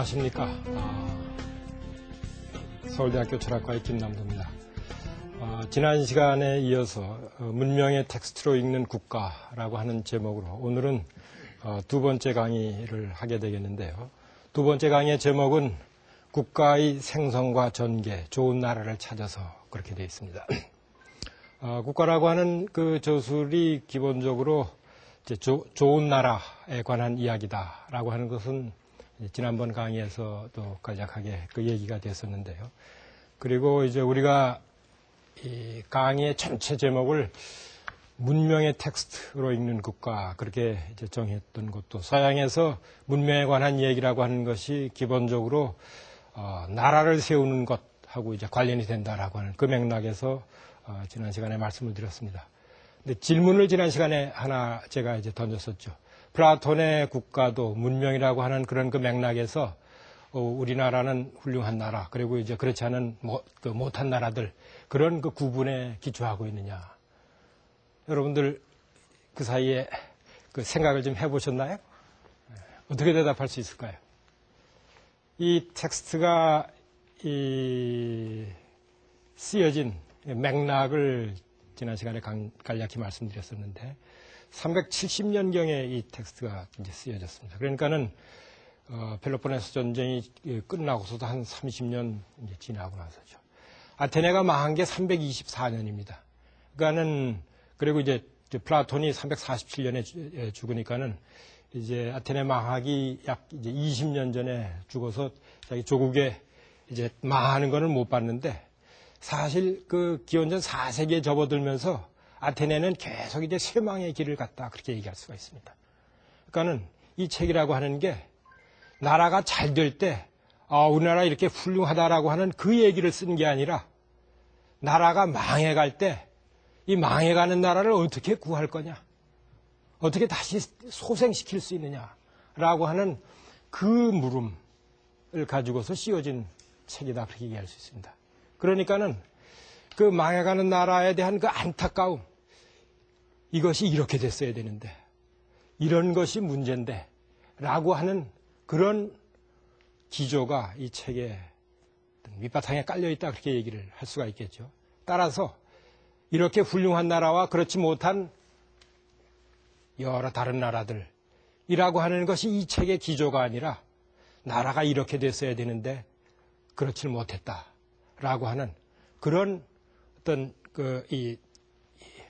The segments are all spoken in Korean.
안녕하십니까. 서울대학교 철학과의 김남도입니다. 지난 시간에 이어서 문명의 텍스트로 읽는 국가라고 하는 제목으로 오늘은 두 번째 강의를 하게 되겠는데요. 두 번째 강의의 제목은 국가의 생성과 전개, 좋은 나라를 찾아서 그렇게 되어 있습니다. 국가라고 하는 그 저술이 기본적으로 이제 좋은 나라에 관한 이야기다라고 하는 것은 지난번 강의에서도 간략하게 그 얘기가 됐었는데요. 그리고 이제 우리가 이 강의의 전체 제목을 문명의 텍스트로 읽는 국가 그렇게 이제 정했던 것도 서양에서 문명에 관한 얘기라고 하는 것이 기본적으로 나라를 세우는 것하고 이제 관련이 된다라고 하는 그 맥락에서 지난 시간에 말씀을 드렸습니다. 근데 질문을 지난 시간에 하나 제가 이제 던졌었죠. 플라톤의 국가도 문명이라고 하는 그런 그 맥락에서 우리나라는 훌륭한 나라 그리고 이제 그렇지 않은 못한 나라들 그런 그 구분에 기초하고 있느냐. 여러분들 그 사이에 그 생각을 좀 해보셨나요? 어떻게 대답할 수 있을까요? 이 텍스트가 쓰여진 맥락을 지난 시간에 간략히 말씀드렸었는데 370년경에 이 텍스트가 이제 쓰여졌습니다. 그러니까는 펠로폰네소 전쟁이 끝나고서도 한 30년 이제 지나고 나서죠. 아테네가 망한 게 324년입니다. 그러니까는 그리고 이제 플라톤이 347년에 죽으니까는 이제 아테네 망하기 약 이제 20년 전에 죽어서 자기 조국에 이제 망하는 거는 못 봤는데 사실 그 기원전 4세기에 접어들면서 아테네는 계속 이제 쇠망의 길을 갔다 그렇게 얘기할 수가 있습니다. 그러니까는 이 책이라고 하는 게 나라가 잘 될 때 우리나라 이렇게 훌륭하다라고 하는 그 얘기를 쓴 게 아니라 나라가 망해갈 때 이 망해가는 나라를 어떻게 구할 거냐, 어떻게 다시 소생시킬 수 있느냐라고 하는 그 물음을 가지고서 씌워진 책이다 그렇게 얘기할 수 있습니다. 그러니까는 그 망해가는 나라에 대한 그 안타까움, 이것이 이렇게 됐어야 되는데, 이런 것이 문제인데, 라고 하는 그런 기조가 이 책의 밑바탕에 깔려있다 그렇게 얘기를 할 수가 있겠죠. 따라서 이렇게 훌륭한 나라와 그렇지 못한 여러 다른 나라들이라고 하는 것이 이 책의 기조가 아니라 나라가 이렇게 됐어야 되는데 그렇지 못했다라고 하는 그런 어떤 이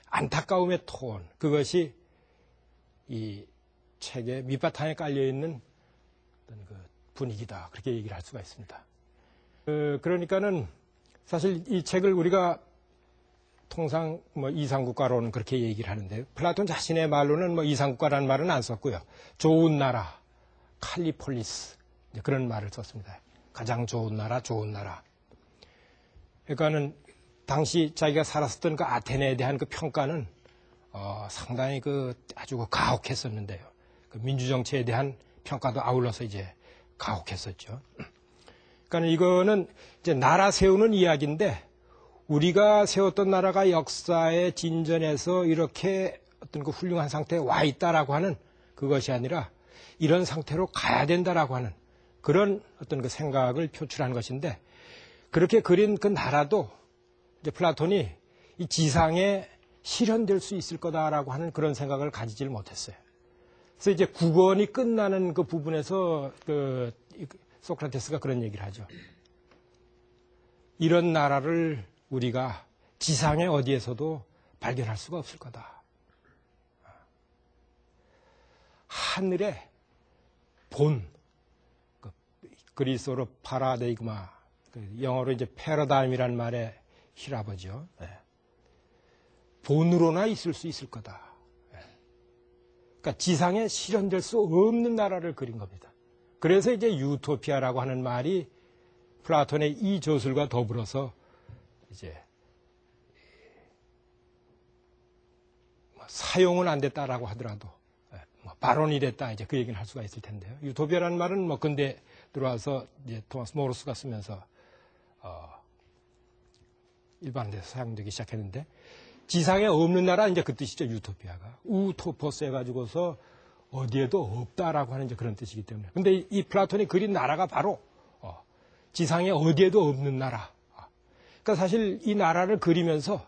안타까움의 톤, 그것이 이 책의 밑바탕에 깔려있는 어떤 그 분위기다 그렇게 얘기를 할 수가 있습니다. 그러니까는 사실 이 책을 우리가 통상 이상국가로는 그렇게 얘기를 하는데 플라톤 자신의 말로는 이상국가라는 말은 안 썼고요. 좋은 나라, 칼리폴리스 그런 말을 썼습니다. 가장 좋은 나라, 좋은 나라. 그러니까는 당시 자기가 살았었던 그 아테네에 대한 그 평가는 상당히 아주 가혹했었는데요. 그 민주정치에 대한 평가도 아울러서 이제 가혹했었죠. 그러니까 이거는 이제 나라 세우는 이야기인데 우리가 세웠던 나라가 역사의 진전에서 이렇게 어떤 그 훌륭한 상태에 와 있다라고 하는 그것이 아니라 이런 상태로 가야 된다라고 하는 그런 어떤 그 생각을 표출한 것인데 그렇게 그린 그 나라도 이제 플라톤이 이 지상에 실현될 수 있을 거다라고 하는 그런 생각을 가지질 못했어요. 그래서 이제 국언이 끝나는 그 부분에서 소크라테스가 그런 얘기를 하죠. 이런 나라를 우리가 지상에 어디에서도 발견할 수가 없을 거다. 하늘의 본, 그리스어로 파라데이그마, 영어로 이제 패러다임이라는 말의 히라버죠. 본으로나 있을 수 있을 거다. 그러니까 지상에 실현될 수 없는 나라를 그린 겁니다. 그래서 이제 유토피아라고 하는 말이 플라톤의 이 저술과 더불어서 이제 사용은 안 됐다라고 하더라도 발언이 됐다 이제 그 얘기는 할 수가 있을 텐데요. 유토피아라는 말은 근대 들어와서 이제 토마스 모로스가 쓰면서 일반에서 사용되기 시작했는데 지상에 없는 나라 이제 그 뜻이죠. 유토피아가 우토퍼스 해가지고서 어디에도 없다라고 하는 이제 그런 뜻이기 때문에. 근데 이 플라톤이 그린 나라가 바로 지상에 어디에도 없는 나라. 그러니까 사실 이 나라를 그리면서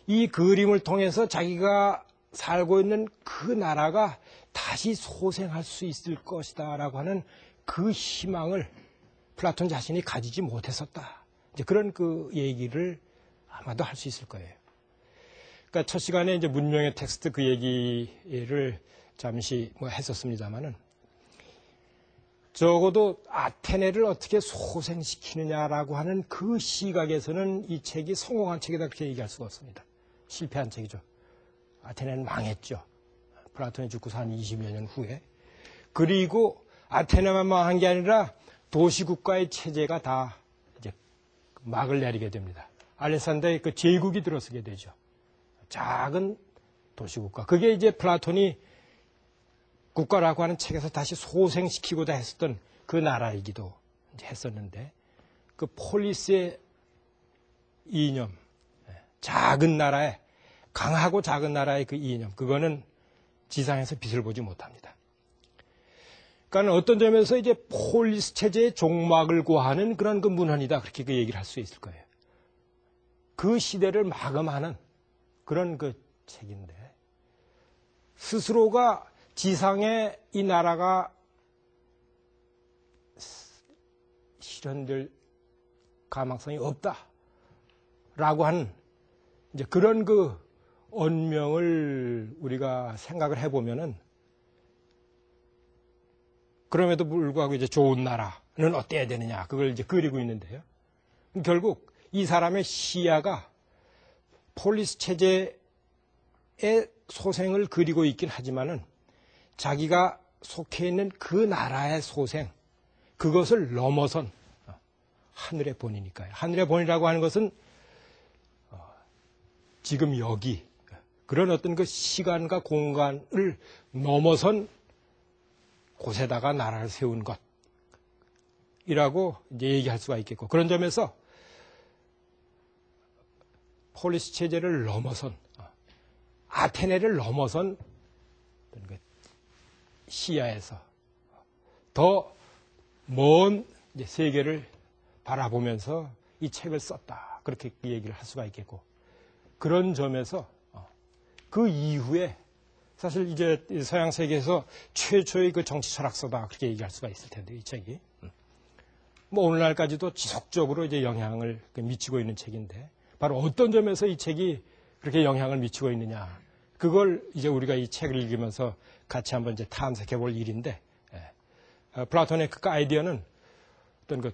이 그림을 통해서 자기가 살고 있는 그 나라가 다시 소생할 수 있을 것이다라고 하는 그 희망을 플라톤 자신이 가지지 못했었다. 이제 그런 그 얘기를 아마도 할 수 있을 거예요. 그러니까 첫 시간에 이제 문명의 텍스트 그 얘기를 잠시 했었습니다만은 적어도 아테네를 어떻게 소생시키느냐라고 하는 그 시각에서는 이 책이 성공한 책이다 그렇게 얘기할 수가 없습니다. 실패한 책이죠. 아테네는 망했죠. 플라톤이 죽고서 한 20여 년 후에. 그리고 아테네만 망한 게 아니라 도시국가의 체제가 다 이제 막을 내리게 됩니다. 알렉산더의 그 제국이 들어서게 되죠. 작은 도시국가. 그게 이제 플라톤이 국가라고 하는 책에서 다시 소생시키고자 했었던 그 나라이기도 했었는데, 그 폴리스의 이념, 작은 나라의, 강하고 작은 나라의 그 이념, 그거는 지상에서 빛을 보지 못합니다. 그러니까 어떤 점에서 이제 폴리스 체제의 종막을 고하는 그런 그 문헌이다. 그렇게 그 얘기를 할 수 있을 거예요. 그 시대를 마감하는 그런 그 책인데, 스스로가 지상에 이 나라가 실현될 가망성이 없다라고 하는 이제 그런 그 언명을 우리가 생각을 해보면은, 그럼에도 불구하고 이제 좋은 나라는 어때야 되느냐, 그걸 이제 그리고 있는데요. 결국 이 사람의 시야가 폴리스 체제의 소생을 그리고 있긴 하지만은 자기가 속해 있는 그 나라의 소생, 그것을 넘어선 하늘의 본이니까요. 하늘의 본이라고 하는 것은 지금 여기 그런 어떤 그 시간과 공간을 넘어선 곳에다가 나라를 세운 것이라고 이제 얘기할 수가 있겠고, 그런 점에서 폴리스 체제를 넘어선, 아테네를 넘어선 시야에서 더 먼 세계를 바라보면서 이 책을 썼다. 그렇게 얘기를 할 수가 있겠고, 그런 점에서 그 이후에 사실 이제 서양 세계에서 최초의 그 정치 철학서다. 그렇게 얘기할 수가 있을 텐데, 이 책이. 뭐 오늘날까지도 지속적으로 이제 영향을 미치고 있는 책인데, 바로 어떤 점에서 이 책이 그렇게 영향을 미치고 있느냐, 그걸 이제 우리가 이 책을 읽으면서 같이 한번 이제 탐색해 볼 일인데, 플라톤의 그 아이디어는 어떤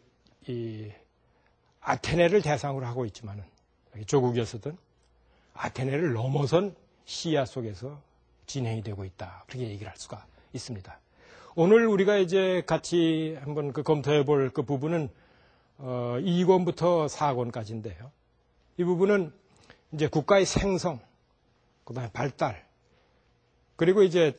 이 아테네를 대상으로 하고 있지만은, 조국이었었던 아테네를 넘어선 시야 속에서 진행이 되고 있다. 그렇게 얘기를 할 수가 있습니다. 오늘 우리가 이제 같이 한번 검토해 볼 그 부분은 2권부터 4권까지인데요. 이 부분은 이제 국가의 생성, 그다음에 발달, 그리고 이제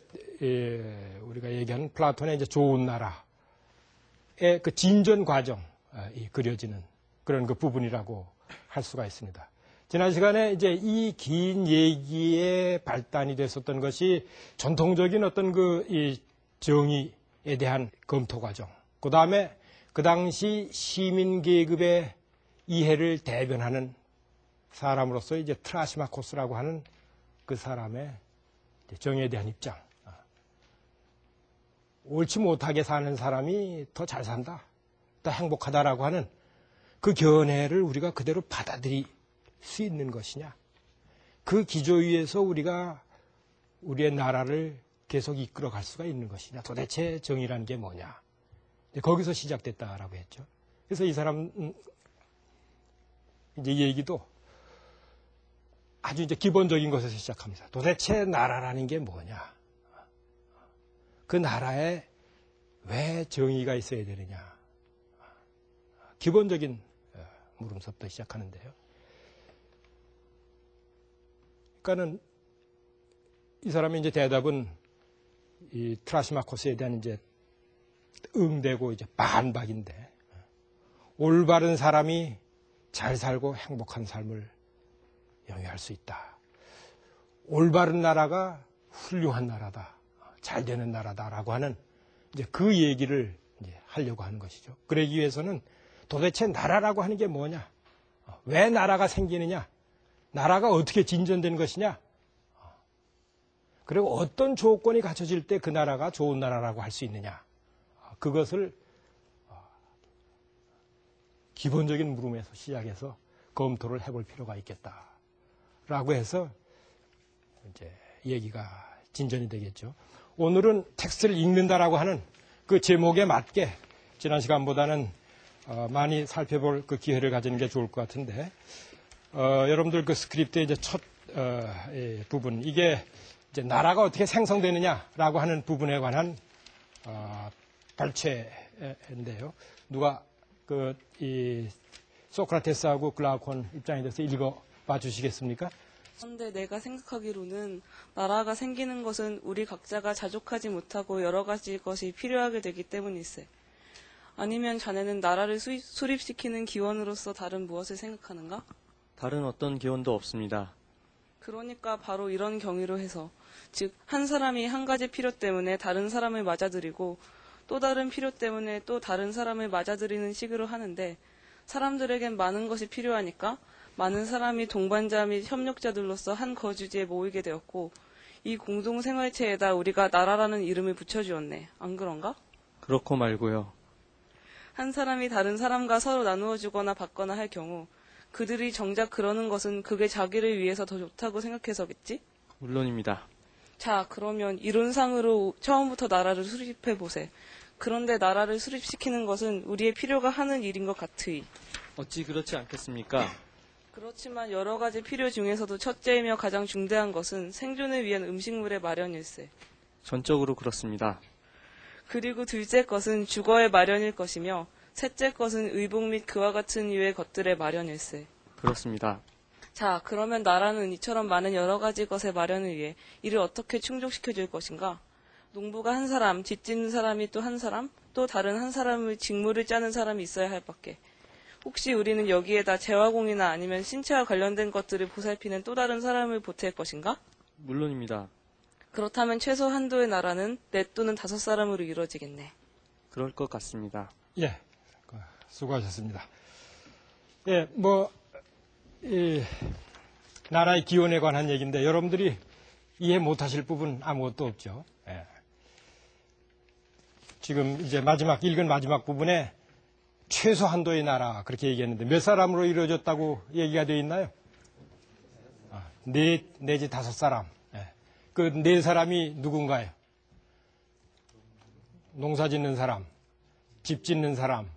우리가 얘기하는 플라톤의 이제 좋은 나라의 그 진전 과정이 그려지는 그런 그 부분이라고 할 수가 있습니다. 지난 시간에 이제 이 긴 얘기의 발단이 됐었던 것이 전통적인 어떤 이 정의에 대한 검토 과정, 그 다음에 그 당시 시민 계급의 이해를 대변하는 사람으로서 이제 트라시마코스라고 하는 그 사람의 정의에 대한 입장. 옳지 못하게 사는 사람이 더 잘 산다, 더 행복하다라고 하는 그 견해를 우리가 그대로 받아들일 수 있는 것이냐, 그 기조 위에서 우리가 우리의 나라를 계속 이끌어 갈 수가 있는 것이냐, 도대체 정의라는 게 뭐냐, 거기서 시작됐다라고 했죠. 그래서 이 사람 이제 얘기도 아주 이제 기본적인 것에서 시작합니다. 도대체 나라라는 게 뭐냐, 그 나라에 왜 정의가 있어야 되느냐, 기본적인 물음서부터 시작하는데요. 그러니까는 이 사람의 이제 대답은 이 트라시마코스에 대한 이제 응대고 이제 반박인데, 올바른 사람이 잘 살고 행복한 삶을 영위할 수 있다. 올바른 나라가 훌륭한 나라다. 잘 되는 나라다라고 하는 이제 그 얘기를 이제 하려고 하는 것이죠. 그러기 위해서는 도대체 나라라고 하는 게 뭐냐? 왜 나라가 생기느냐? 나라가 어떻게 진전되는 것이냐? 그리고 어떤 조건이 갖춰질 때 그 나라가 좋은 나라라고 할 수 있느냐? 그것을 기본적인 물음에서 시작해서 검토를 해볼 필요가 있겠다라고 해서 이제 얘기가 진전이 되겠죠. 오늘은 텍스트를 읽는다라고 하는 그 제목에 맞게 지난 시간보다는 많이 살펴볼 그 기회를 가지는 게 좋을 것 같은데, 여러분들 그 스크립트의 이제 첫 부분, 이게 이제 나라가 어떻게 생성되느냐라고 하는 부분에 관한 발췌인데요. 누가 이 소크라테스하고 글라우콘 입장에 대해서 읽어봐 주시겠습니까? 그런데 내가 생각하기로는 나라가 생기는 것은 우리 각자가 자족하지 못하고 여러 가지 것이 필요하게 되기 때문일세. 아니면 자네는 나라를 수립시키는 기원으로서 다른 무엇을 생각하는가? 다른 어떤 기원도 없습니다. 그러니까 바로 이런 경위로 해서, 즉 한 사람이 한 가지 필요 때문에 다른 사람을 맞아들이고 또 다른 필요 때문에 또 다른 사람을 맞아들이는 식으로 하는데, 사람들에겐 많은 것이 필요하니까 많은 사람이 동반자 및 협력자들로서 한 거주지에 모이게 되었고, 이 공동생활체에다 우리가 나라라는 이름을 붙여주었네. 안 그런가? 그렇고 말고요. 한 사람이 다른 사람과 서로 나누어주거나 받거나 할 경우 그들이 정작 그러는 것은 그게 자기를 위해서 더 좋다고 생각해서겠지? 물론입니다. 자, 그러면 이론상으로 처음부터 나라를 수립해보세. 그런데 나라를 수립시키는 것은 우리의 필요가 하는 일인 것 같으이. 어찌 그렇지 않겠습니까? 그렇지만 여러 가지 필요 중에서도 첫째이며 가장 중대한 것은 생존을 위한 음식물의 마련일세. 전적으로 그렇습니다. 그리고 둘째 것은 주거의 마련일 것이며, 셋째 것은 의복 및 그와 같은 유의 것들의 마련일세. 그렇습니다. 자, 그러면 나라는 이처럼 많은 여러 가지 것의 마련을 위해 이를 어떻게 충족시켜줄 것인가? 농부가 한 사람, 집 짓는 사람이 또 한 사람, 또 다른 한 사람의 직무를 짜는 사람이 있어야 할 밖에. 혹시 우리는 여기에다 재화공이나 아니면 신체와 관련된 것들을 보살피는 또 다른 사람을 보탤 것인가? 물론입니다. 그렇다면 최소 한도의 나라는 4 또는 5사람으로 이루어지겠네. 그럴 것 같습니다. 예, 수고하셨습니다. 예, 나라의 기원에 관한 얘기인데 여러분들이 이해 못하실 부분 아무것도 없죠. 예. 지금 이제 읽은 마지막 부분에 최소 한도의 나라 그렇게 얘기했는데 몇 사람으로 이루어졌다고 얘기가 되어 있나요? 4 내지 5사람. 예. 그 4사람이 누군가요? 농사 짓는 사람, 집 짓는 사람,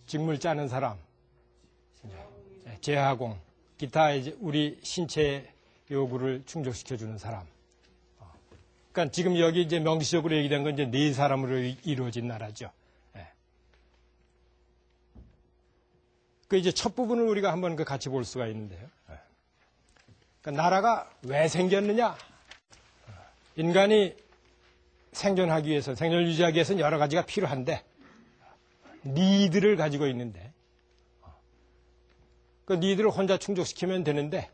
직물 짜는 사람, 제하공, 기타 이제 우리 신체 요구를 충족시켜주는 사람. 그러니까 지금 여기 이제 명시적으로 얘기된 건 이제 4사람으로 이루어진 나라죠. 예. 그 이제 첫 부분을 우리가 한번 같이 볼 수가 있는데요. 예. 그러니까 나라가 왜 생겼느냐? 인간이 생존하기 위해서, 생존을 유지하기 위해서는 여러 가지가 필요한데, 니드를 가지고 있는데, 그 니드를 혼자 충족시키면 되는데,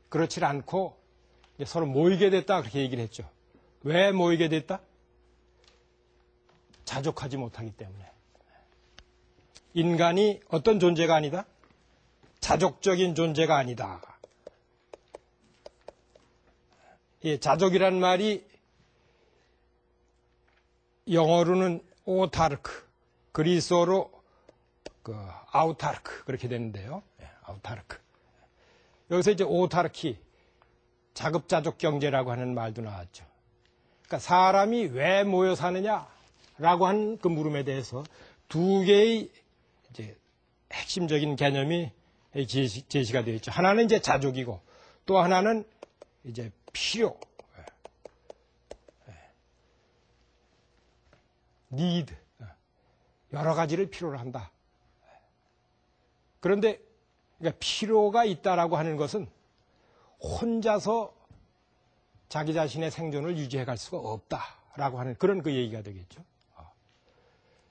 그렇지 않고 서로 모이게 됐다, 그렇게 얘기를 했죠. 왜 모이게 됐다? 자족하지 못하기 때문에. 인간이 어떤 존재가 아니다? 자족적인 존재가 아니다. 예, 자족이란 말이 영어로는 오타르크, 그리스어로 아우타르크 그렇게 되는데요. 예, 아우타르크. 여기서 이제 오타르키, 자급자족 경제라고 하는 말도 나왔죠. 그러니까 사람이 왜 모여 사느냐라고 한 그 물음에 대해서 2개의 이제 핵심적인 개념이 제시가 되어 있죠. 하나는 이제 자족이고 또 하나는 이제 필요. need. 여러 가지를 필요로 한다. 그런데 그러니까 필요가 있다라고 하는 것은 혼자서 자기 자신의 생존을 유지해 갈 수가 없다라고 하는 그런 그 얘기가 되겠죠.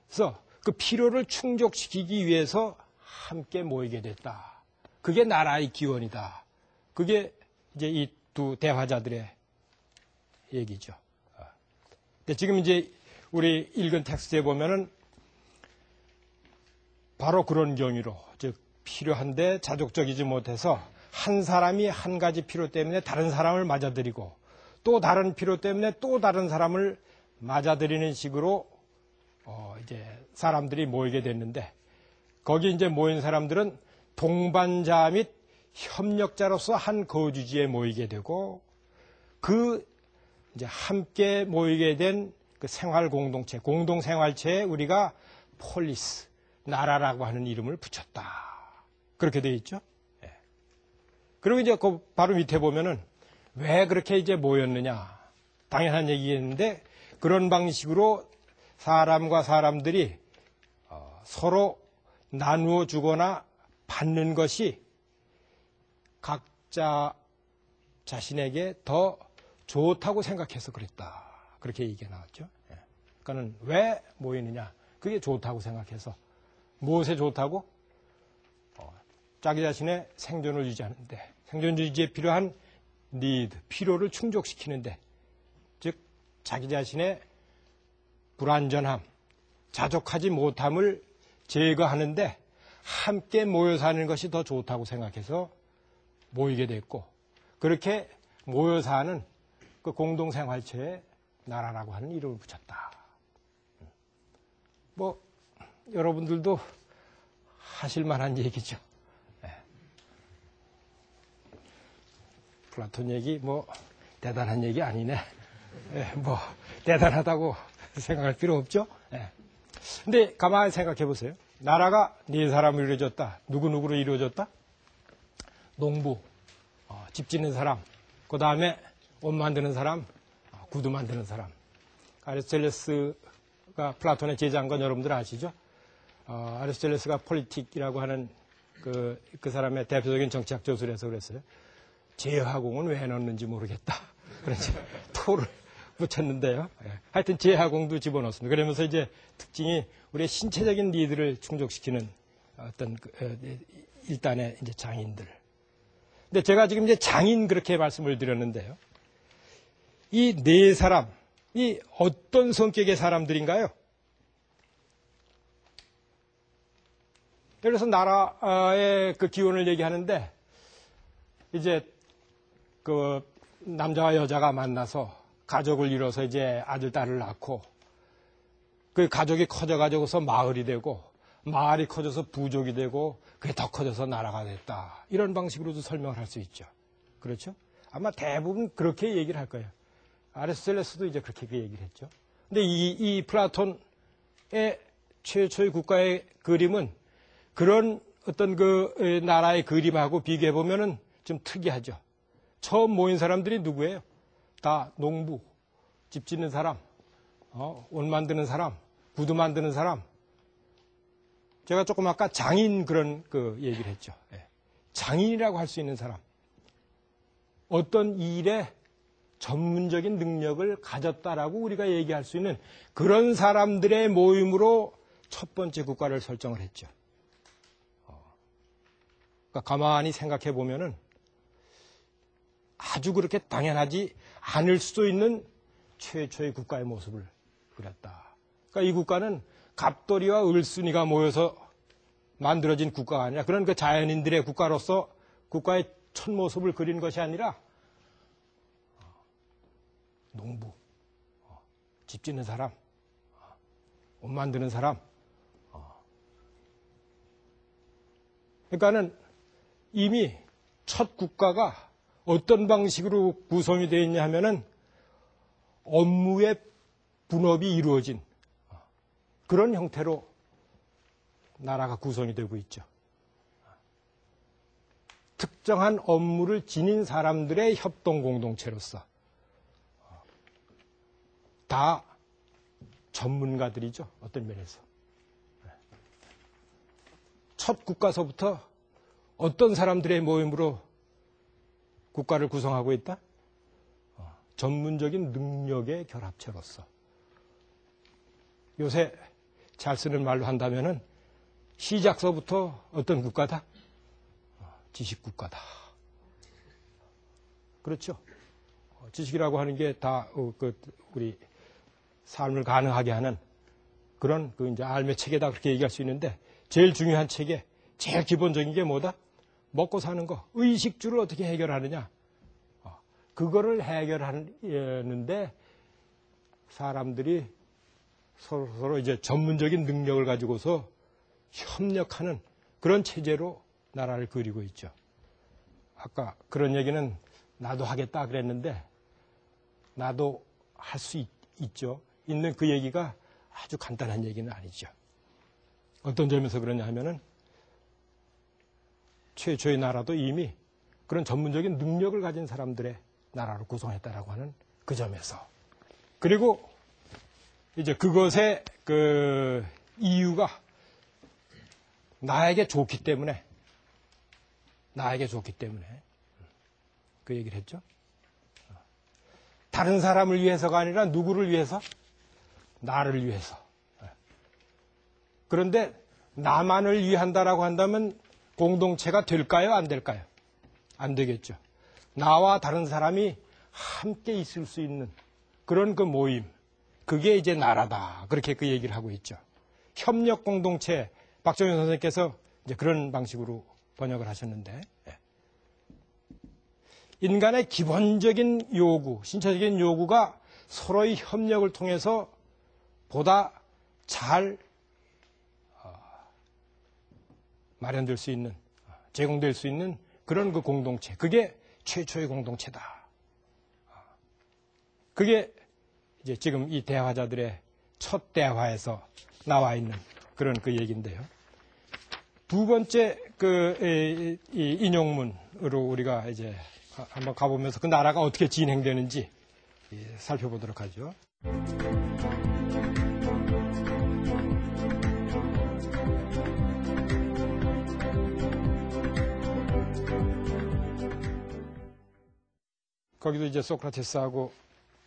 그래서 그 필요를 충족시키기 위해서 함께 모이게 됐다. 그게 나라의 기원이다. 그게 이제 이 2 대화자들의 얘기죠. 근데 지금 이제 우리 읽은 텍스트에 보면은 바로 그런 경위로, 즉 필요한데 자족적이지 못해서 한 사람이 한 가지 필요 때문에 다른 사람을 맞아들이고 또 다른 필요 때문에 또 다른 사람을 맞아들이는 식으로 이제 사람들이 모이게 됐는데, 거기 이제 모인 사람들은 동반자 및 협력자로서 한 거주지에 모이게 되고, 그 이제 함께 모이게 된 그 생활 공동체, 공동 생활체에 우리가 폴리스, 나라라고 하는 이름을 붙였다. 그렇게 되어 있죠. 예. 그리고 이제 그 바로 밑에 보면은 왜 그렇게 이제 모였느냐. 당연한 얘기였는데, 그런 방식으로 사람과 사람들이 서로 나누어 주거나 받는 것이 각자 자신에게 더 좋다고 생각해서 그랬다. 그렇게 얘기가 나왔죠. 그러니까는 왜 모이느냐. 그게 좋다고 생각해서. 무엇에 좋다고? 자기 자신의 생존을 유지하는데, 생존 유지에 필요한 need, 필요를 충족시키는데, 즉 자기 자신의 불완전함, 자족하지 못함을 제거하는데 함께 모여 사는 것이 더 좋다고 생각해서 모이게 됐고, 그렇게 모여 사는 그 공동생활체에 나라라고 하는 이름을 붙였다. 뭐 여러분들도 하실 만한 얘기죠. 플라톤 얘기 뭐 대단한 얘기 아니네. 뭐 대단하다고 생각할 필요 없죠. 근데 가만히 생각해 보세요. 나라가 네 사람으로 이루어졌다. 누구누구로 이루어졌다? 농부, 집 짓는 사람, 그 다음에 옷 만드는 사람, 구두 만드는 사람. 아리스토텔레스가 플라톤의 제자인 건 여러분들 아시죠? 아리스토텔레스가 폴리틱이라고 하는 그 사람의 대표적인 정치학 저술에서 그랬어요. 제하공은 왜 넣었는지 모르겠다. 그래서 토를 붙였는데요. 하여튼 제하공도 집어넣습니다. 그러면서 이제 특징이 우리의 신체적인 니드를 충족시키는 어떤 일단의 이제 장인들. 근데 제가 지금 이제 장인 그렇게 말씀을 드렸는데요. 이 네 사람이 어떤 성격의 사람들인가요? 예를 들어서 나라의 그 기원을 얘기하는데, 이제 그 남자와 여자가 만나서 가족을 이뤄서 이제 아들, 딸을 낳고, 그 가족이 커져가지고서 마을이 되고, 마을이 커져서 부족이 되고, 그게 더 커져서 나라가 됐다. 이런 방식으로도 설명을 할 수 있죠. 그렇죠? 아마 대부분 그렇게 얘기를 할 거예요. 아리스토텔레스도 이제 그렇게 그 얘기를 했죠. 근데 이 플라톤의 최초의 국가의 그림은 그런 어떤 그 나라의 그림하고 비교해 보면은 좀 특이하죠. 처음 모인 사람들이 누구예요? 다 농부, 집 짓는 사람, 옷 만드는 사람, 구두 만드는 사람. 제가 조금 아까 장인 그런 그 얘기를 했죠. 장인이라고 할 수 있는 사람. 어떤 일에 전문적인 능력을 가졌다라고 우리가 얘기할 수 있는 그런 사람들의 모임으로 첫 번째 국가를 설정을 했죠. 그러니까 가만히 생각해 보면은 아주 그렇게 당연하지 않을 수도 있는 최초의 국가의 모습을 그렸다. 그러니까 이 국가는 갑돌이와 을순이가 모여서 만들어진 국가가 아니라 그런 그 자연인들의 국가로서 국가의 첫 모습을 그린 것이 아니라 농부, 집 짓는 사람, 옷 만드는 사람. 그러니까는 이미 첫 국가가 어떤 방식으로 구성이 되어 있냐 하면은 업무의 분업이 이루어진 그런 형태로 나라가 구성이 되고 있죠. 특정한 업무를 지닌 사람들의 협동 공동체로서 다 전문가들이죠. 어떤 면에서. 첫 국가서부터 어떤 사람들의 모임으로 국가를 구성하고 있다? 전문적인 능력의 결합체로서. 요새 잘 쓰는 말로 한다면은 시작서부터 어떤 국가다? 지식국가다. 그렇죠? 지식이라고 하는 게 다 우리 삶을 가능하게 하는 그런 그 이제 삶의 체계다 그렇게 얘기할 수 있는데 제일 중요한 체계, 제일 기본적인 게 뭐다? 먹고 사는 거, 의식주를 어떻게 해결하느냐. 그거를 해결하는데 사람들이 서로 이제 전문적인 능력을 가지고서 협력하는 그런 체제로 나라를 그리고 있죠. 아까 그런 얘기는 나도 하겠다 그랬는데 나도 할 수 있죠. 있는 그 얘기가 아주 간단한 얘기는 아니죠. 어떤 점에서 그러냐 하면은 최초의 나라도 이미 그런 전문적인 능력을 가진 사람들의 나라로 구성했다라고 하는 그 점에서. 그리고 이제 그것의 그 이유가 나에게 좋기 때문에 그 얘기를 했죠. 다른 사람을 위해서가 아니라 누구를 위해서? 나를 위해서. 그런데 나만을 위한다라고 한다면 공동체가 될까요? 안 될까요? 안 되겠죠. 나와 다른 사람이 함께 있을 수 있는 그런 그 모임, 그게 이제 나라다. 그렇게 그 얘기를 하고 있죠. 협력 공동체, 박정현 선생님께서 이제 그런 방식으로 번역을 하셨는데, 인간의 기본적인 요구, 신체적인 요구가 서로의 협력을 통해서 보다 잘 마련될 수 있는, 제공될 수 있는 그런 그 공동체, 그게 최초의 공동체다. 그게 이제 지금 이 대화자들의 첫 대화에서 나와 있는 그런 그 얘기인데요. 두 번째 그 이 인용문으로 우리가 이제 한번 가보면서 그 나라가 어떻게 진행되는지 살펴보도록 하죠. 거기도 이제 소크라테스하고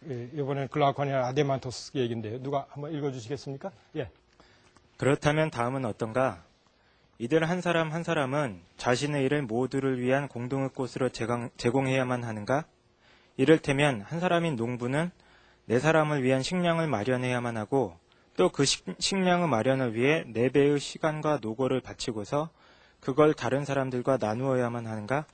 이번엔 글라우콘이나 아데만토스 얘기인데요. 누가 한번 읽어주시겠습니까? 예. 그렇다면 다음은 어떤가? 이들 한 사람 한 사람은 자신의 일을 모두를 위한 공동의 꽃으로 제공해야만 하는가? 이를테면 한 사람인 농부는 네 사람을 위한 식량을 마련해야만 하고 또 그 식량의 마련을 위해 4배의 시간과 노고를 바치고서 그걸 다른 사람들과 나누어야만 하는가?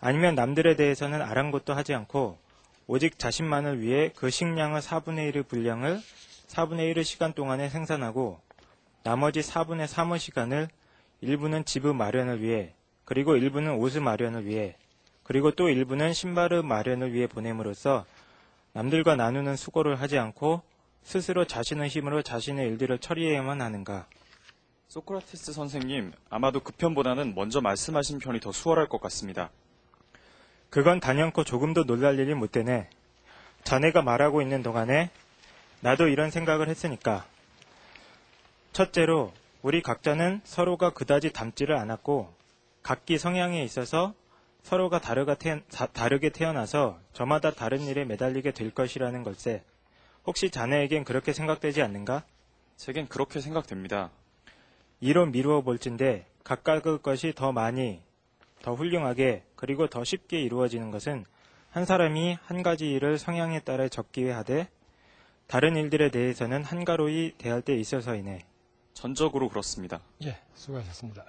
아니면 남들에 대해서는 아랑곳도 하지 않고 오직 자신만을 위해 그 식량의 4분의 1의 분량을 4분의 1의 시간 동안에 생산하고 나머지 4분의 3의 시간을 일부는 집의 마련을 위해 그리고 일부는 옷의 마련을 위해 그리고 또 일부는 신발의 마련을 위해 보냄으로써 남들과 나누는 수고를 하지 않고 스스로 자신의 힘으로 자신의 일들을 처리해야만 하는가? 소크라테스 선생님, 아마도 그 편보다는 먼저 말씀하신 편이 더 수월할 것 같습니다. 그건 단연코 조금도 놀랄 일이 못 되네. 자네가 말하고 있는 동안에 나도 이런 생각을 했으니까. 첫째로 우리 각자는 서로가 그다지 닮지를 않았고 각기 성향에 있어서 서로가 다르게 태어나서 저마다 다른 일에 매달리게 될 것이라는 걸세. 혹시 자네에겐 그렇게 생각되지 않는가? 제겐 그렇게 생각됩니다. 이로 미루어 볼진데 각각의 것이 더 많이, 더 훌륭하게 그리고 더 쉽게 이루어지는 것은 한 사람이 한 가지 일을 성향에 따라 적기에 하되 다른 일들에 대해서는 한가로이 대할 때 있어서이네. 전적으로 그렇습니다. 예, 수고하셨습니다.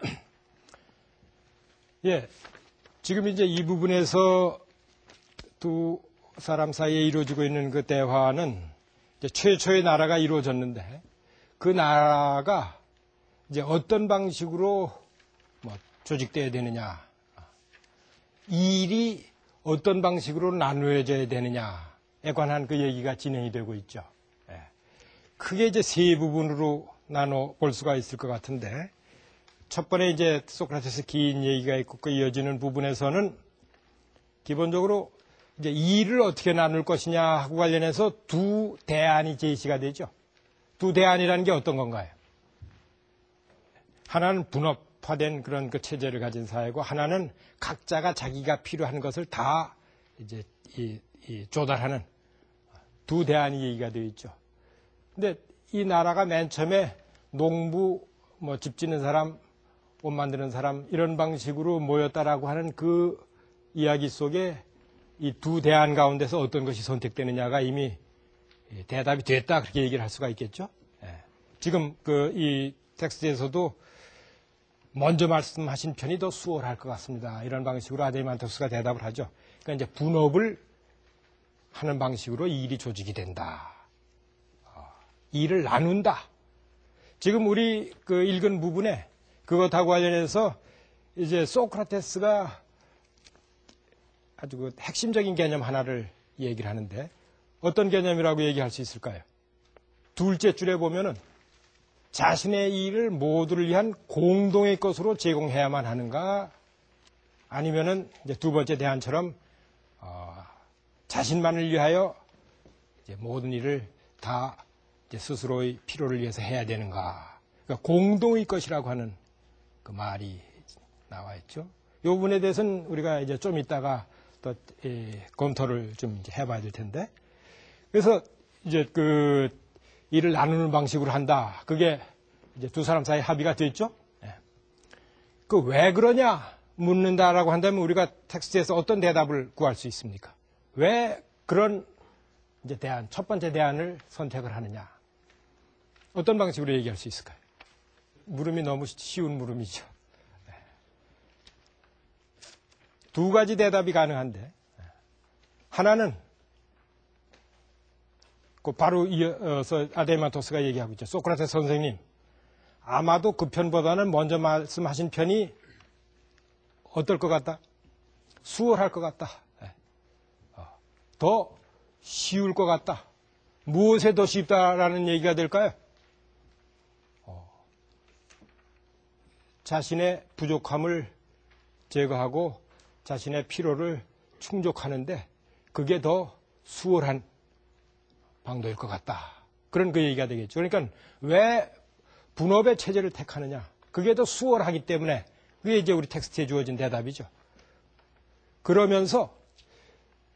예, 지금 이제 이 부분에서 두 사람 사이에 이루어지고 있는 그 대화는 이제 최초의 나라가 이루어졌는데 그 나라가 이제 어떤 방식으로 조직돼야 되느냐, 일이 어떤 방식으로 나누어져야 되느냐에 관한 그 얘기가 진행이 되고 있죠. 예. 크게 이제 세 부분으로 나눠 볼 수가 있을 것 같은데, 첫 번에 이제 소크라테스 긴 얘기가 있고 그 이어지는 부분에서는 기본적으로 이제 일을 어떻게 나눌 것이냐 하고 관련해서 두 대안이 제시가 되죠. 두 대안이라는 게 어떤 건가요? 하나는 분업화된 그런 그 체제를 가진 사회고, 하나는 각자가 자기가 필요한 것을 다 이제 조달하는 두 대안이 얘기가 되어 있죠. 근데 이 나라가 맨 처음에 농부, 집 짓는 사람, 옷 만드는 사람 이런 방식으로 모였다라고 하는 그 이야기 속에 이 두 대안 가운데서 어떤 것이 선택되느냐가 이미 대답이 됐다 그렇게 얘기를 할 수가 있겠죠. 예. 지금 이 텍스트에서도 먼저 말씀하신 편이 더 수월할 것 같습니다. 이런 방식으로 아데이만토스가 대답을 하죠. 그러니까 이제 분업을 하는 방식으로 일이 조직이 된다. 일을 나눈다. 지금 우리 읽은 부분에 그것하고 관련해서 이제 소크라테스가 아주 핵심적인 개념 하나를 얘기를 하는데 어떤 개념이라고 얘기할 수 있을까요? 둘째 줄에 보면은 자신의 일을 모두를 위한 공동의 것으로 제공해야만 하는가 아니면은 이제 두 번째 대안처럼 자신만을 위하여 이제 모든 일을 다 이제 스스로의 필요를 위해서 해야 되는가. 그러니까 공동의 것이라고 하는 그 말이 나와 있죠. 이 부분에 대해서는 우리가 이제 좀 이따가 또 검토를 좀 이제 해봐야 될 텐데. 그래서 이제 일을 나누는 방식으로 한다. 그게 이제 두 사람 사이 합의가 됐죠. 왜 그러냐 묻는다라고 한다면 우리가 텍스트에서 어떤 대답을 구할 수 있습니까? 왜 그런 이제 대안, 첫 번째 대안을 선택을 하느냐? 어떤 방식으로 얘기할 수 있을까요? 물음이 너무 쉬운 물음이죠. 두 가지 대답이 가능한데 하나는 바로 이어서 아데이만토스가 얘기하고 있죠. 소크라테스 선생님, 아마도 그 편보다는 먼저 말씀하신 편이 어떨 것 같다? 수월할 것 같다. 더 쉬울 것 같다. 무엇에 더 쉽다라는 얘기가 될까요? 자신의 부족함을 제거하고 자신의 필요를 충족하는데 그게 더 수월한 방도일 것 같다. 그런 그 얘기가 되겠죠. 그러니까 왜 분업의 체제를 택하느냐. 그게 더 수월하기 때문에 그게 이제 우리 텍스트에 주어진 대답이죠. 그러면서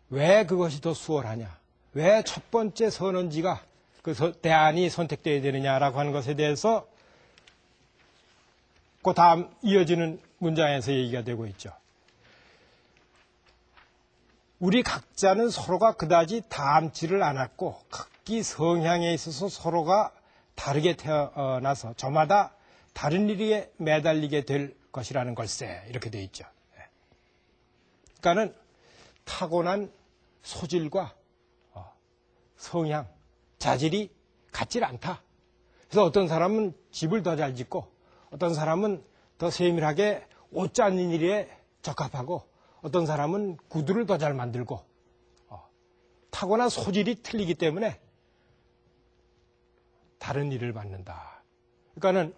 왜 그것이 더 수월하냐. 왜 첫 번째 선언지가 그 대안이 선택되어야 되느냐라고 하는 것에 대해서 그 다음 이어지는 문장에서 얘기가 되고 있죠. 우리 각자는 서로가 그다지 닮지를 않았고 각기 성향에 있어서 서로가 다르게 태어나서 저마다 다른 일에 매달리게 될 것이라는 걸세. 이렇게 되어 있죠. 그러니까는 타고난 소질과 성향, 자질이 같질 않다. 그래서 어떤 사람은 집을 더 잘 짓고 어떤 사람은 더 세밀하게 옷 짜는 일에 적합하고 어떤 사람은 구두를 더 잘 만들고 타고난 소질이 틀리기 때문에 다른 일을 받는다. 그러니까는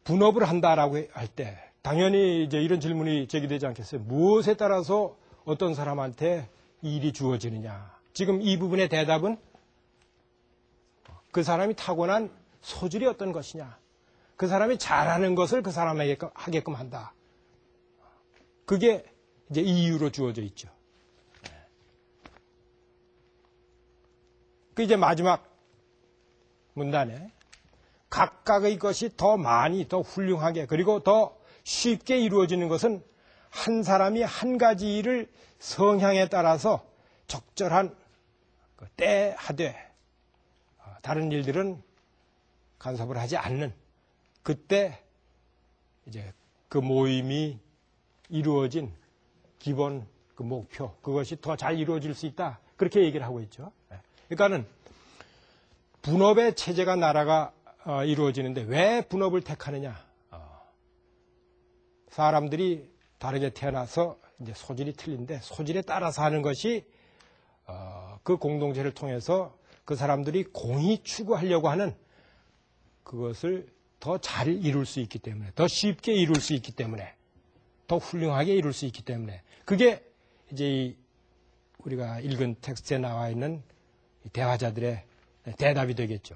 분업을 한다라고 할 때 당연히 이제 이런 질문이 제기되지 않겠어요? 무엇에 따라서 어떤 사람한테 일이 주어지느냐. 지금 이 부분의 대답은 그 사람이 타고난 소질이 어떤 것이냐. 그 사람이 잘하는 것을 그 사람에게 하게끔 한다. 그게 이제 이유로 주어져 있죠. 그 이제 마지막 문단에 각각의 것이 더 많이, 더 훌륭하게, 그리고 더 쉽게 이루어지는 것은 한 사람이 한 가지 일을 성향에 따라서 적절한 때 하되 다른 일들은 간섭을 하지 않는 그때 이제 그 모임이 이루어진 기본 그 목표, 그것이 더 잘 이루어질 수 있다. 그렇게 얘기를 하고 있죠. 그러니까는 분업의 체제가 나라가 이루어지는데 왜 분업을 택하느냐? 사람들이 다르게 태어나서 이제 소질이 틀린데 소질에 따라서 하는 것이 그 공동체를 통해서 그 사람들이 공히 추구하려고 하는 그것을 더 잘 이룰 수 있기 때문에, 더 쉽게 이룰 수 있기 때문에, 더 훌륭하게 이룰 수 있기 때문에 그게 이제 우리가 읽은 텍스트에 나와 있는 대화자들의 대답이 되겠죠.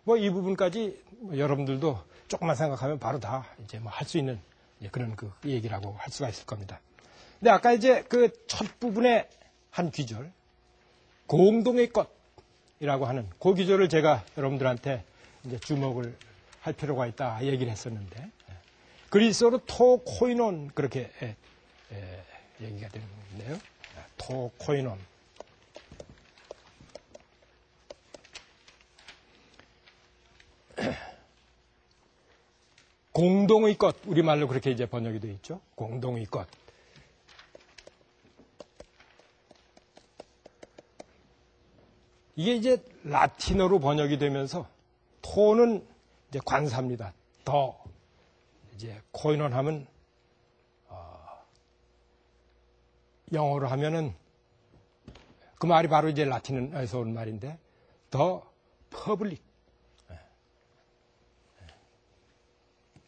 뭐 이 부분까지 여러분들도 조금만 생각하면 바로 다 이제 뭐 할 수 있는 그런 그 얘기라고 할 수가 있을 겁니다. 근데 아까 이제 그 첫 부분의 한 귀절, 공동의 것이라고 하는 그 귀절을 제가 여러분들한테 이제 주목을 할 필요가 있다 얘기를 했었는데, 그리스어로 토코이논 그렇게 얘기가 되는데요. 토코이논. 공동의 것, 우리말로 그렇게 이제 번역이 되어 있죠. 공동의 것. 이게 이제 라틴어로 번역이 되면서 토는 이제 관사입니다. 더 이제 코인원하면 영어로 하면은 그 말이 바로 이제 라틴어에서 온 말인데 더 퍼블릭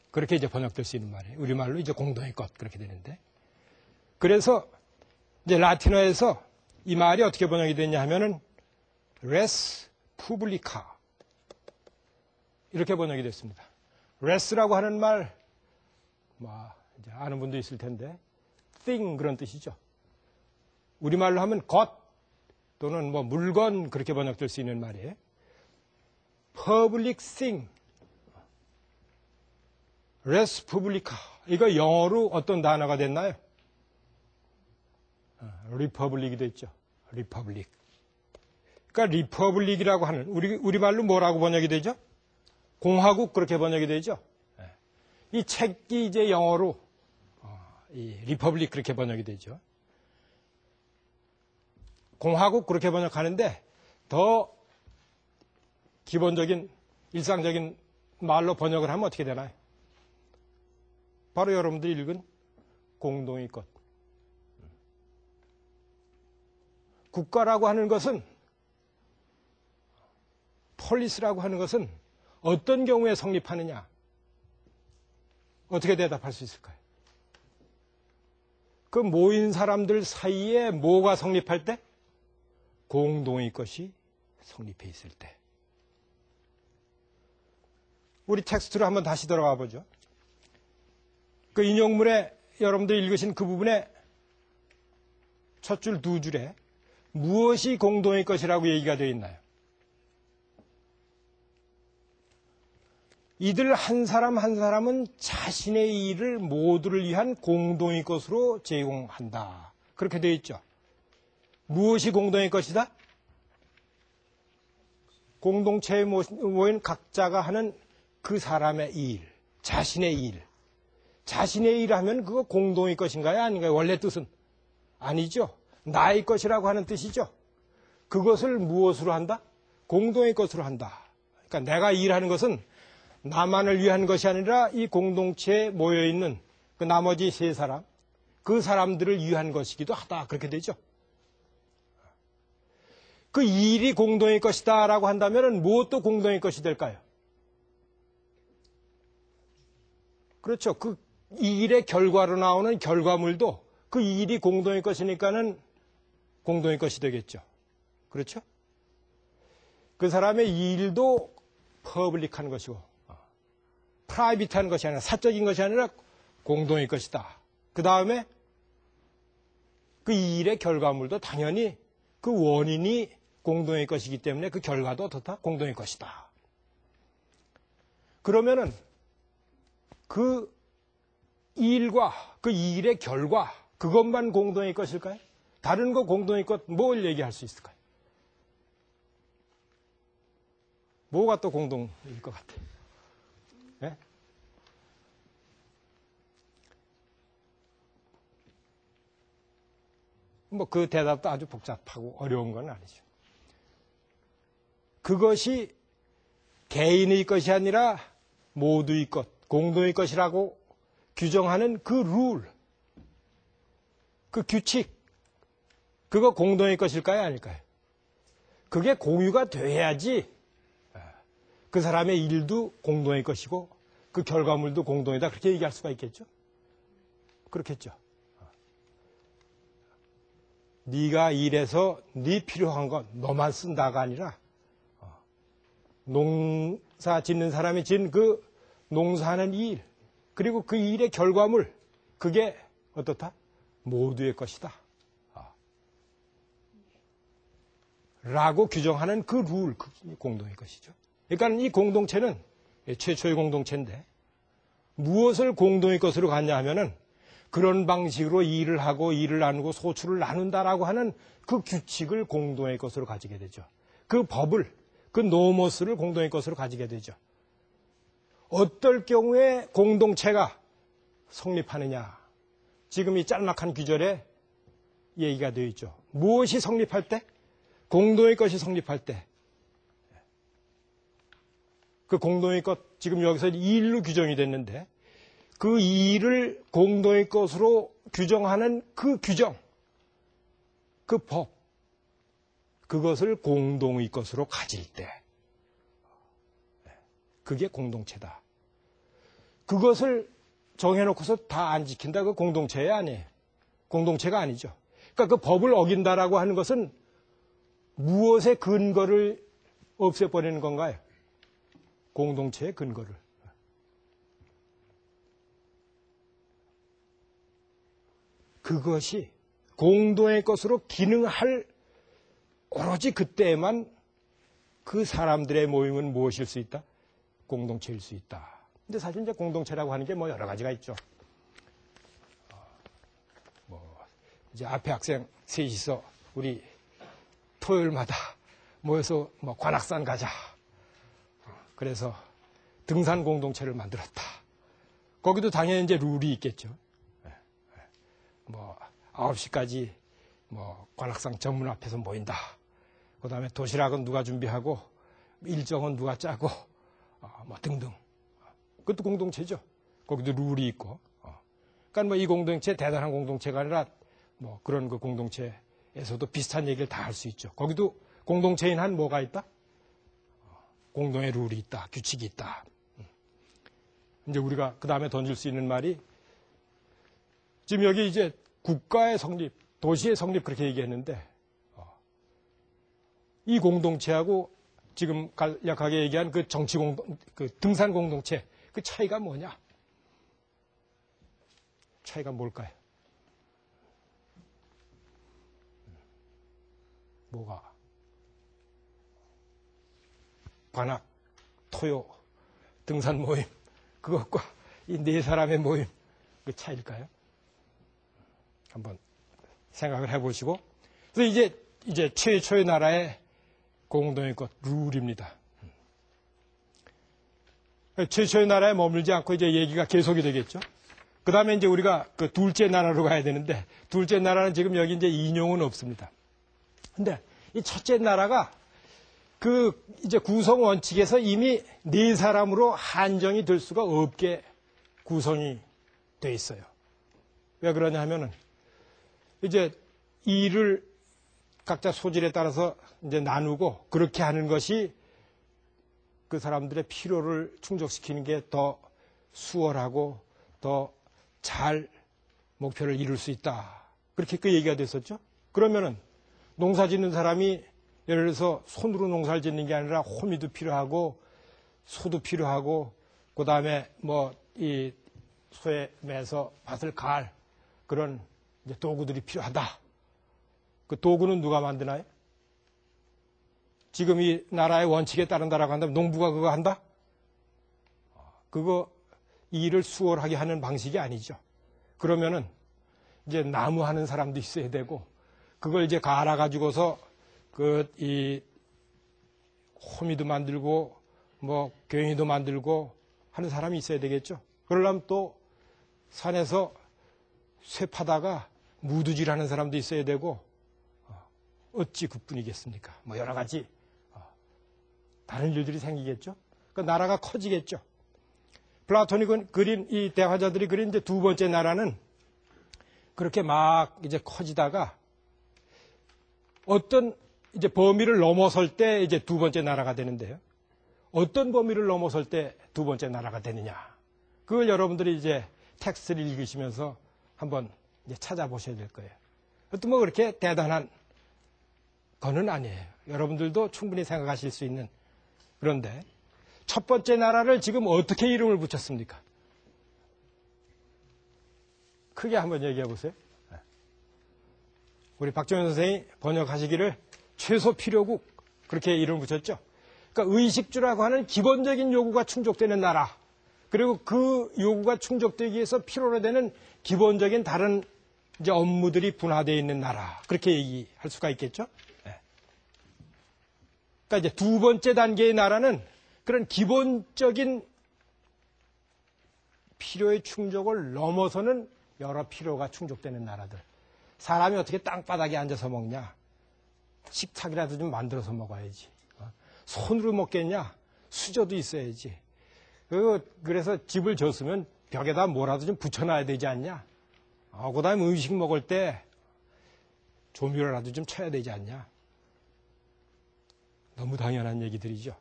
그렇게 이제 번역될 수 있는 말이에요. 우리말로 이제 공동의 것 그렇게 되는데 그래서 이제 라틴어에서 이 말이 어떻게 번역이 됐냐 하면은 레스 푸블리카 이렇게 번역이 됐습니다. 레스라고 하는 말 이제 아는 분도 있을 텐데 thing 그런 뜻이죠. 우리말로 하면 것 또는 물건 그렇게 번역될 수 있는 말이에요. public thing res publica 이거 영어로 어떤 단어가 됐나요? republic이 됐죠. republic. 그러니까 republic이라고 하는 우리말로 뭐라고 번역이 되죠? 공화국 그렇게 번역이 되죠. 이 책이 이제 영어로 이 republic 그렇게 번역이 되죠. 공화국 그렇게 번역하는데 더 기본적인 일상적인 말로 번역을 하면 어떻게 되나요? 바로 여러분들이 읽은 공동의 것. 국가라고 하는 것은 폴리스라고 하는 것은 어떤 경우에 성립하느냐? 어떻게 대답할 수 있을까요? 그 모인 사람들 사이에 뭐가 성립할 때? 공동의 것이 성립해 있을 때. 우리 텍스트로 한번 다시 들어가 보죠. 그 인용문에 여러분들이 읽으신 그 부분에 첫 줄, 두 줄에 무엇이 공동의 것이라고 얘기가 되어 있나요? 이들 한 사람 한 사람은 자신의 일을 모두를 위한 공동의 것으로 제공한다. 그렇게 되어 있죠. 무엇이 공동의 것이다? 공동체에 모인 각자가 하는 그 사람의 일, 자신의 일. 자신의 일 하면 그거 공동의 것인가요? 아닌가요? 원래 뜻은? 아니죠. 나의 것이라고 하는 뜻이죠. 그것을 무엇으로 한다? 공동의 것으로 한다. 그러니까 내가 일하는 것은 나만을 위한 것이 아니라 이 공동체에 모여있는 그 나머지 세 사람, 그 사람들을 위한 것이기도 하다. 그렇게 되죠. 그 일이 공동의 것이다 라고 한다면 무엇도 공동의 것이 될까요? 그렇죠. 그 일의 결과로 나오는 결과물도 그 일이 공동의 것이니까는 공동의 것이 되겠죠. 그렇죠? 그 사람의 일도 퍼블릭한 것이고 프라이빗한 것이 아니라 사적인 것이 아니라 공동의 것이다. 그 다음에 그 일의 결과물도 당연히 그 원인이 공동의 것이기 때문에 그 결과도 어떻다? 공동의 것이다. 그러면은 그 일과 그 일의 결과 그것만 공동의 것일까요? 다른 거 공동의 것 뭘 얘기할 수 있을까요? 뭐가 또 공동일 것 같아요? 네? 그 대답도 아주 복잡하고 어려운 건 아니죠. 그것이 개인의 것이 아니라 모두의 것, 공동의 것이라고 규정하는 그 룰, 그 규칙, 그거 공동의 것일까요? 아닐까요? 그게 공유가 돼야지 그 사람의 일도 공동의 것이고 그 결과물도 공동이다. 그렇게 얘기할 수가 있겠죠? 그렇겠죠. 네가 일해서 네 필요한 건 너만 쓴다가 아니라 농사 짓는 사람이 짓는 그 농사하는 일 그리고 그 일의 결과물 그게 어떻다? 모두의 것이다. 라고 규정하는 그 룰, 그 공동의 것이죠. 그러니까 이 공동체는 최초의 공동체인데 무엇을 공동의 것으로 갖냐 하면은 그런 방식으로 일을 하고 일을 나누고 소출을 나눈다라고 하는 그 규칙을 공동의 것으로 가지게 되죠. 그 법을, 그 노모스를 공동의 것으로 가지게 되죠. 어떨 경우에 공동체가 성립하느냐. 지금 이 짤막한 규절에 얘기가 되어 있죠. 무엇이 성립할 때? 공동의 것이 성립할 때. 그 공동의 것, 지금 여기서 일로 규정이 됐는데 그 일을 공동의 것으로 규정하는 그 규정, 그 법, 그것을 공동의 것으로 가질 때 그게 공동체다. 그것을 정해놓고서 다 안 지킨다. 그 공동체야 아니에요. 공동체가 아니죠. 그러니까 그 법을 어긴다라고 하는 것은 무엇의 근거를 없애버리는 건가요? 공동체의 근거를. 그것이 공동의 것으로 기능할 오로지 그때에만 그 사람들의 모임은 무엇일 수 있다? 공동체일 수 있다. 근데 사실 이제 공동체라고 하는 게 뭐 여러 가지가 있죠. 이제 앞에 학생 셋이서 우리 토요일마다 모여서 뭐 관악산 가자. 그래서 등산 공동체를 만들었다. 거기도 당연히 이제 룰이 있겠죠. 뭐 9시까지 뭐 관악산 전문 앞에서 모인다. 그다음에 도시락은 누가 준비하고 일정은 누가 짜고 뭐 등등. 그것도 공동체죠. 거기도 룰이 있고. 그러니까 뭐 이 공동체 대단한 공동체가 아니라 뭐 그런 그 공동체에서도 비슷한 얘기를 다 할 수 있죠. 거기도 공동체인 한 뭐가 있다? 공동의 룰이 있다. 규칙이 있다. 이제 우리가 그 다음에 던질 수 있는 말이 지금 여기 이제 국가의 성립, 도시의 성립 그렇게 얘기했는데 이 공동체하고 지금 간략하게 얘기한 그 정치 공동, 그 등산 공동체 그 차이가 뭐냐? 차이가 뭘까요? 뭐가? 관악, 토요, 등산 모임 그것과 이 네 사람의 모임 그 차이일까요? 한번 생각을 해보시고 그래서 이제 최초의 나라의 공동의 것 룰입니다. 최초의 나라에 머물지 않고 이제 얘기가 계속이 되겠죠. 그 다음에 이제 우리가 그 둘째 나라로 가야 되는데 둘째 나라는 지금 여기 이제 인용은 없습니다. 근데 이 첫째 나라가 그 이제 구성 원칙에서 이미 네 사람으로 한정이 될 수가 없게 구성이 돼 있어요. 왜 그러냐 하면은 이제 일을 각자 소질에 따라서 이제 나누고 그렇게 하는 것이 그 사람들의 필요를 충족시키는 게 더 수월하고 더 잘 목표를 이룰 수 있다. 그렇게 그 얘기가 됐었죠. 그러면은 농사 짓는 사람이 예를 들어서 손으로 농사를 짓는 게 아니라 호미도 필요하고 소도 필요하고 그 다음에 뭐 이 소에 매서 밭을 갈 그런 이제 도구들이 필요하다. 그 도구는 누가 만드나요? 지금 이 나라의 원칙에 따른다라고 한다면 농부가 그거 한다? 그거 일을 수월하게 하는 방식이 아니죠. 그러면은 이제 나무 하는 사람도 있어야 되고 그걸 이제 갈아가지고서 이 호미도 만들고 뭐 괭이도 만들고 하는 사람이 있어야 되겠죠. 그러려면 또 산에서 쇠 파다가 무두질하는 사람도 있어야 되고 어찌 그뿐이겠습니까? 뭐 여러 가지 다른 일들이 생기겠죠. 그 나라가 커지겠죠. 플라톤이 그린 이 대화자들이 그린 이제 두 번째 나라는 그렇게 막 이제 커지다가 어떤 이제 범위를 넘어설 때 이제 두 번째 나라가 되는데요. 어떤 범위를 넘어설 때 두 번째 나라가 되느냐. 그걸 여러분들이 이제 텍스트를 읽으시면서 한번 이제 찾아보셔야 될 거예요. 그것도 뭐 그렇게 대단한 거는 아니에요. 여러분들도 충분히 생각하실 수 있는. 그런데 첫 번째 나라를 지금 어떻게 이름을 붙였습니까? 크게 한번 얘기해 보세요. 우리 박정현 선생이 번역하시기를 최소 필요국 그렇게 이름을 붙였죠. 그러니까 의식주라고 하는 기본적인 요구가 충족되는 나라 그리고 그 요구가 충족되기 위해서 필요로 되는 기본적인 다른 이제 업무들이 분화되어 있는 나라 그렇게 얘기할 수가 있겠죠. 그러니까 이제 두 번째 단계의 나라는 그런 기본적인 필요의 충족을 넘어서는 여러 필요가 충족되는 나라들. 사람이 어떻게 땅바닥에 앉아서 먹냐? 식탁이라도 좀 만들어서 먹어야지. 손으로 먹겠냐? 수저도 있어야지. 그래서 집을 졌으면 벽에다 뭐라도 좀 붙여놔야 되지 않냐? 그 다음에 음식 먹을 때 조미료라도 좀 쳐야 되지 않냐? 너무 당연한 얘기들이죠.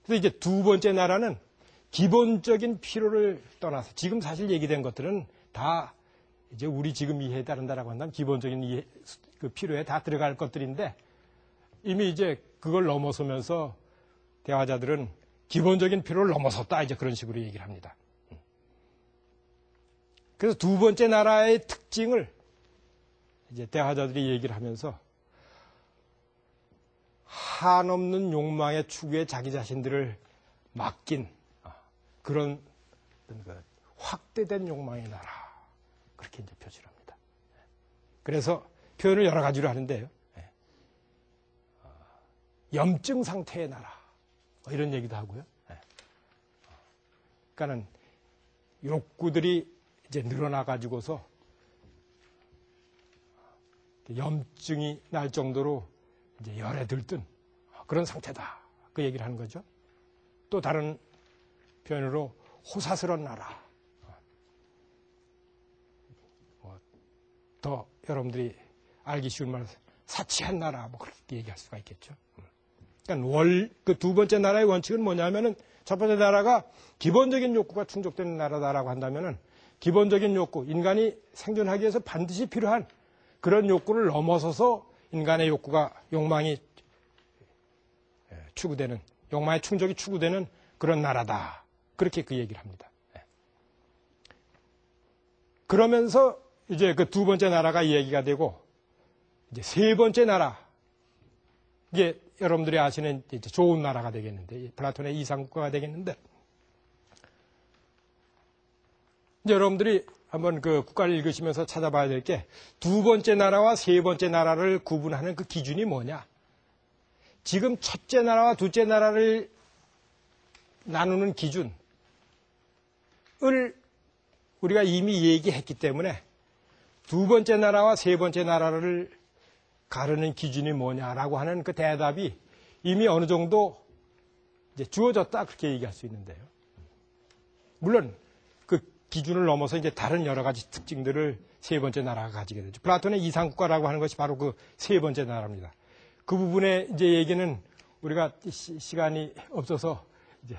그래서 이제 두 번째 나라는 기본적인 필요를 떠나서 지금 사실 얘기된 것들은 다 이제 우리 지금 이해에 따른다라고 한다면 기본적인 그 필요에 다 들어갈 것들인데 이미 이제 그걸 넘어서면서 대화자들은 기본적인 필요를 넘어섰다 이제 그런 식으로 얘기를 합니다. 그래서 두 번째 나라의 특징을 이제 대화자들이 얘기를 하면서 한없는 욕망의 추구에 자기 자신들을 맡긴 그런 확대된 욕망의 나라 그렇게 이제 표시를 합니다. 그래서 표현을 여러 가지로 하는데요. 염증 상태의 나라 이런 얘기도 하고요. 그러니까는 욕구들이 이제 늘어나 가지고서 염증이 날 정도로 이제 열에 들뜬 그런 상태다. 그 얘기를 하는 거죠. 또 다른 표현으로 호사스러운 나라. 더 여러분들이 알기 쉬운 말로 사치한 나라 뭐 그렇게 얘기할 수가 있겠죠. 그러니까 그 두 번째 나라의 원칙은 뭐냐면은 첫 번째 나라가 기본적인 욕구가 충족되는 나라다라고 한다면은 기본적인 욕구, 인간이 생존하기 위해서 반드시 필요한 그런 욕구를 넘어서서 인간의 욕망이 추구되는, 욕망의 충족이 추구되는 그런 나라다. 그렇게 그 얘기를 합니다. 그러면서 이제 그 두 번째 나라가 얘기가 되고, 이제 세 번째 나라, 이게 여러분들이 아시는 이제 좋은 나라가 되겠는데, 플라톤의 이상국가가 되겠는데, 이제 여러분들이 한번 그 국가를 읽으시면서 찾아봐야 될 게 두 번째 나라와 세 번째 나라를 구분하는 그 기준이 뭐냐? 지금 첫째 나라와 둘째 나라를 나누는 기준을 우리가 이미 얘기했기 때문에 두 번째 나라와 세 번째 나라를 가르는 기준이 뭐냐라고 하는 그 대답이 이미 어느 정도 이제 주어졌다 그렇게 얘기할 수 있는데요. 물론 그 기준을 넘어서 이제 다른 여러 가지 특징들을 세 번째 나라가 가지게 되죠. 플라톤의 이상국가라고 하는 것이 바로 그 세 번째 나라입니다. 그 부분의 이제 얘기는 우리가 시간이 없어서 이제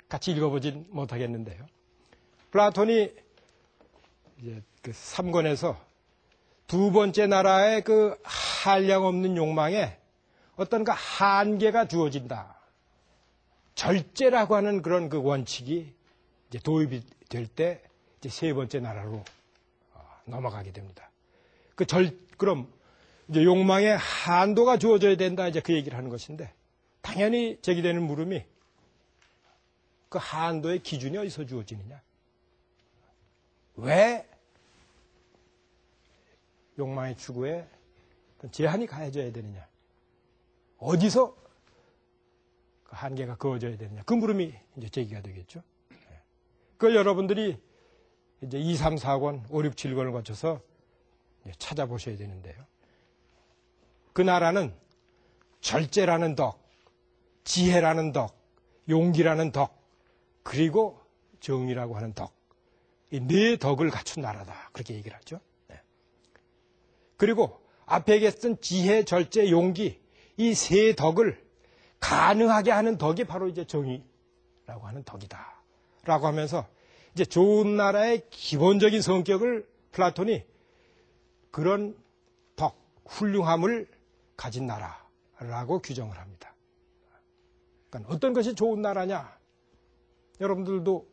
같이 읽어보진 못하겠는데요. 플라톤이 이제 그 3권에서 두 번째 나라의 그 한량없는 욕망에 어떤 그 한계가 주어진다. 절제라고 하는 그런 그 원칙이 이제 도입이 될 때 이제 세 번째 나라로 넘어가게 됩니다. 그럼 이제 욕망의 한도가 주어져야 된다. 이제 그 얘기를 하는 것인데 당연히 제기되는 물음이 그 한도의 기준이 어디서 주어지느냐? 왜 욕망의 추구에 제한이 가해져야 되느냐? 어디서 그 한계가 그어져야 되느냐? 그 물음이 이제 제기가 되겠죠. 그걸 여러분들이 이제 2, 3, 4권, 5, 6, 7권을 거쳐서 찾아보셔야 되는데요. 그 나라는 절제라는 덕, 지혜라는 덕, 용기라는 덕, 그리고 정의라고 하는 덕, 이 네 덕을 갖춘 나라다. 그렇게 얘기를 하죠. 그리고 앞에 얘기했던 지혜, 절제, 용기, 이 세 덕을 가능하게 하는 덕이 바로 이제 정의라고 하는 덕이다. 라고 하면서 이제 좋은 나라의 기본적인 성격을 플라톤이 그런 덕, 훌륭함을 가진 나라라고 규정을 합니다. 그러니까 어떤 것이 좋은 나라냐? 여러분들도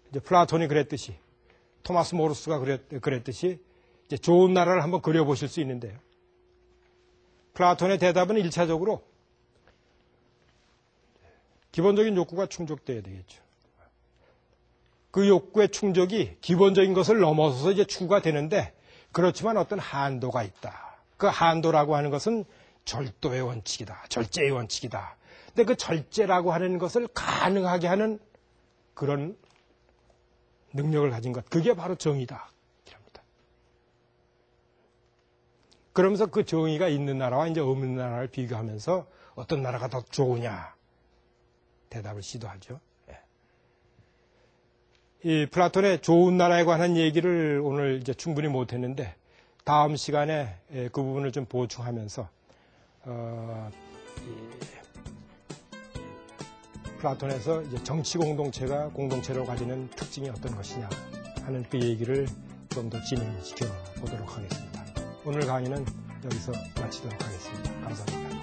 이제 플라톤이 그랬듯이 토마스 모르스가 그랬듯이 이제 좋은 나라를 한번 그려보실 수 있는데요. 플라톤의 대답은 1차적으로 기본적인 욕구가 충족돼야 되겠죠. 그 욕구의 충족이 기본적인 것을 넘어서서 이제 추구가 되는데 그렇지만 어떤 한도가 있다. 그 한도라고 하는 것은 절도의 원칙이다. 절제의 원칙이다. 그때 그 절제라고 하는 것을 가능하게 하는 그런 능력을 가진 것, 그게 바로 정의다. 이랍니다. 그러면서 그 정의가 있는 나라와 이제 없는 나라를 비교하면서 어떤 나라가 더 좋으냐 대답을 시도하죠. 이 플라톤의 좋은 나라에 관한 얘기를 오늘 이제 충분히 못했는데 다음 시간에 그 부분을 좀 보충하면서 플라톤에서 이제 정치 공동체가 공동체로 가지는 특징이 어떤 것이냐 하는 그 얘기를 좀 더 진행시켜 보도록 하겠습니다. 오늘 강의는 여기서 마치도록 하겠습니다. 감사합니다.